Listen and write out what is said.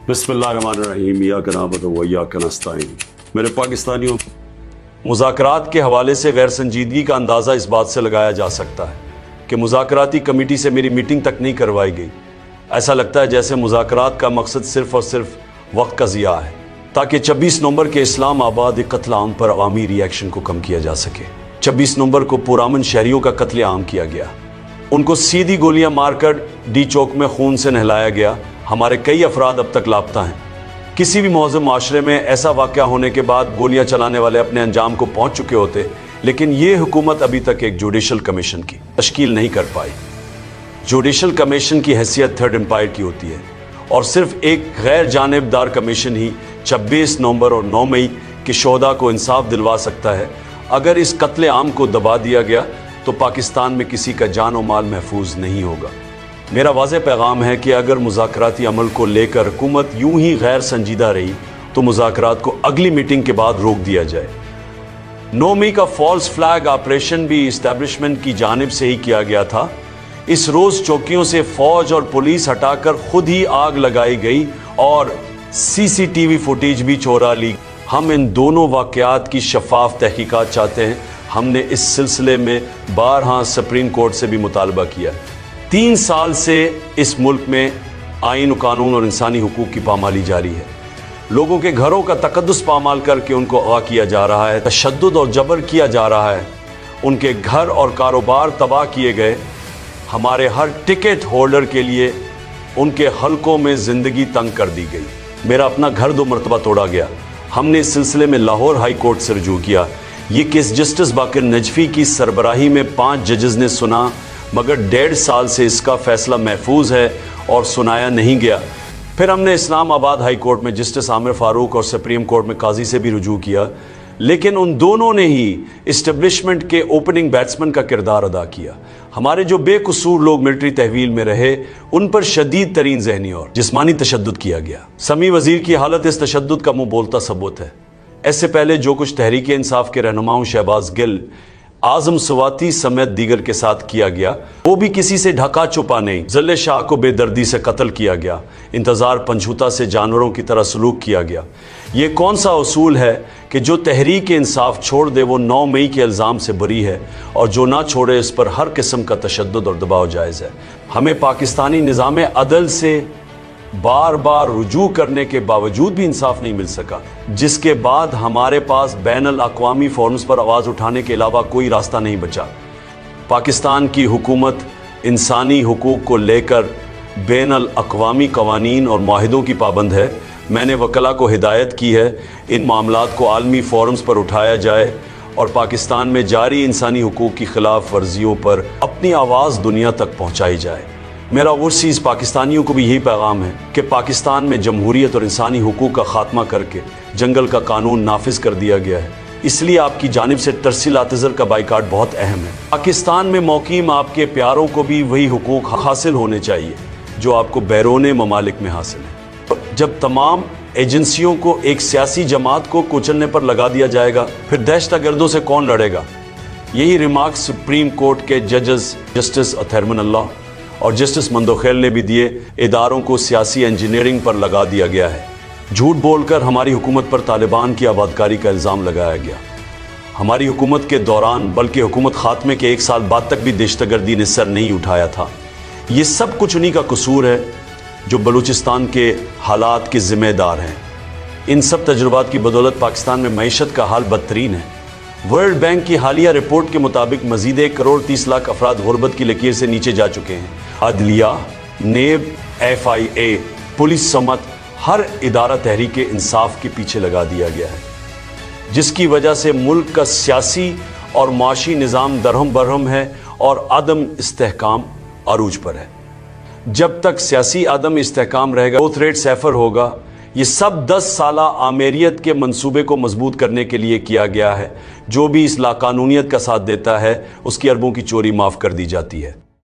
बिस्मिल्लाहिर्रहमानिर्रहीम इय्याका नअबुदु व इय्याका नस्तईन। मेरे पाकिस्तानियों, मुज़ाकरात के हवाले से गैर संजीदगी का अंदाज़ा इस बात से लगाया जा सकता है कि मुज़ाकराती कमेटी से मेरी मीटिंग तक नहीं करवाई गई। ऐसा लगता है जैसे मुज़ाकरात का मकसद सिर्फ़ और सिर्फ वक्त का ज़िया है ताकि 26 नवंबर के इस्लामाबाद कत्ल आम पर अवामी रिएक्शन को कम किया जा सके। 26 नवंबर को पुरामन शहरियों का कत्ल आम किया गया, उनको सीधी गोलियां मारकर डी चौक में खून से नहलाया गया। हमारे कई अफराद अब तक लापता हैं। किसी भी महज़ब माशरे में ऐसा वाक़या होने के बाद गोलियां चलाने वाले अपने अंजाम को पहुंच चुके होते, लेकिन ये हुकूमत अभी तक एक जुडिशल कमीशन की तश्कील नहीं कर पाई। जुडिशल कमीशन की हैसियत थर्ड एम्पायर की होती है और सिर्फ एक गैर जानिबदार कमीशन ही 26 नवंबर और 9 मई के शोहदा को इंसाफ दिलवा सकता है। अगर इस कत्ले आम को दबा दिया गया तो पाकिस्तान में किसी का जान और माल महफूज नहीं होगा। मेरा वाज़ेह पैगाम है कि अगर मुज़ाकराती अमल को लेकर हुकूमत यूं ही गैर संजीदा रही तो मुज़ाकरात को अगली मीटिंग के बाद रोक दिया जाए। 9 मई का फॉल्स फ्लैग ऑपरेशन भी इस्टेब्लिशमेंट की जानिब से ही किया गया था। इस रोज़ चौकियों से फौज और पुलिस हटाकर खुद ही आग लगाई गई और CCTV फुटेज भी चोरा ली। हम इन दोनों वाक़यात की शफाफ तहकीकात चाहते हैं। हमने इस सिलसिले में बारहा सुप्रीम कोर्ट से भी मुतालबा किया। 3 साल से इस मुल्क में आईन, कानून और इंसानी हुकूक की पामाली जारी है। लोगों के घरों का तकद्दुस पामाल करके उनको अग़वा किया जा रहा है, तशद्दुद और जबर किया जा रहा है, उनके घर और कारोबार तबाह किए गए। हमारे हर टिकट होल्डर के लिए उनके हलकों में ज़िंदगी तंग कर दी गई। मेरा अपना घर 2 मरतबा तोड़ा गया। हमने इस सिलसिले में लाहौर हाई कोर्ट से रुजू किया। ये केस जस्टिस बाकर नजफी की सरबराही में 5 जजेस ने सुना, मगर 1.5 साल से इसका फैसला महफूज है और सुनाया नहीं गया। फिर हमने इस्लामाबाद हाई कोर्ट में जस्टिस आमिर फारूक और सुप्रीम कोर्ट में काजी से भी रुजू किया, लेकिन उन दोनों ने ही इस्टेब्लिशमेंट के ओपनिंग बैट्समैन का किरदार अदा किया। हमारे जो बेकसूर लोग मिलिट्री तहवील में रहे उन पर शदीद तरीन ज़हनी और जिस्मानी तशद्दुद किया गया। समी वज़ीर की हालत इस तशद्दुद का मुँह बोलता सबूत है। इससे पहले जो कुछ तहरीक इंसाफ के रहनुमाओं शहबाज गिल, आज़म सवाती समेत दीगर के साथ किया गया, वो भी किसी से ढका छुपा नहीं। ज़ल्ले शाह को बेदर्दी से कत्ल किया गया, इंतज़ार पंछूता से जानवरों की तरह सलूक किया गया। ये कौन सा उसूल है कि जो तहरीक इंसाफ छोड़ दे वो 9 मई के इल्ज़ाम से बरी है और जो ना छोड़े इस पर हर किस्म का तशद्दुद और दबाव जायज़ है। हमें पाकिस्तानी निज़ाम अदल से बार बार रुजू करने के बावजूद भी इंसाफ नहीं मिल सका, जिसके बाद हमारे पास बैनुल अक़वामी फोरम्स पर आवाज़ उठाने के अलावा कोई रास्ता नहीं बचा। पाकिस्तान की हुकूमत इंसानी हुकूक को लेकर बैनुल अक़वामी कवानीन और मुआहिदों की पाबंद है। मैंने वकला को हिदायत की है इन मामलात को आलमी फोरम्स पर उठाया जाए और पाकिस्तान में जारी इंसानी हुकूक की खिलाफ वर्जियों पर अपनी आवाज़ दुनिया तक पहुँचाई जाए। मेरा ओवरसीज़ पाकिस्तानियों को भी यही पैगाम है कि पाकिस्तान में जमहूरियत और इंसानी हुकूक का खात्मा करके जंगल का कानून नाफिज कर दिया गया है। इसलिए आपकी जानिब से तरसील आतिज़र का बाइकाट बहुत अहम है। पाकिस्तान में मौकीम आपके प्यारों को भी वही हुकूक हासिल होने चाहिए जो आपको बैरून ममालिक में हासिल है। जब तमाम एजेंसियों को एक सियासी जमात को कुचलने पर लगा दिया जाएगा, फिर दहशतगर्दों से कौन लड़ेगा? यही रिमार्क सुप्रीम कोर्ट के जजेस जस्टिस अतहरमन अल्लाह और जस्टिस मंदोखेल ने भी दिए। इदारों को सियासी इंजीनियरिंग पर लगा दिया गया है। झूठ बोलकर हमारी हुकूमत पर तालिबान की आबादकारी का इल्ज़ाम लगाया गया। हमारी हुकूमत के दौरान बल्कि हुकूमत खात्मे के 1 साल बाद तक भी दहशतगर्दी ने सर नहीं उठाया था। ये सब कुछ उन्हीं का कसूर है जो बलूचिस्तान के हालात के ज़िम्मेदार हैं। इन सब तजुर्बात की बदौलत पाकिस्तान में मईशत का हाल बदतरीन है। वर्ल्ड बैंक की हालिया रिपोर्ट के मुताबिक मज़ीद 1 करोड़ 30 लाख अफराद गुर्बत की लकीर से नीचे जा चुके हैं। अदलिया, नेब, FIA, पुलिस समेत हर इदारा तहरीक इंसाफ के पीछे लगा दिया गया है, जिसकी वजह से मुल्क का सियासी और माशी निज़ाम दरहम बरहम है और अदम इस्तेहकाम अरूज पर है। जब तक सियासी अदम इस्तेहकाम रहेगा, ग्रोथ रेट सैफर होगा। ये सब 10 साला आमेरियत के मंसूबे को मजबूत करने के लिए किया गया है। जो भी इस लाकानूनियत का साथ देता है उसकी अरबों की चोरी माफ़ कर दी जाती है।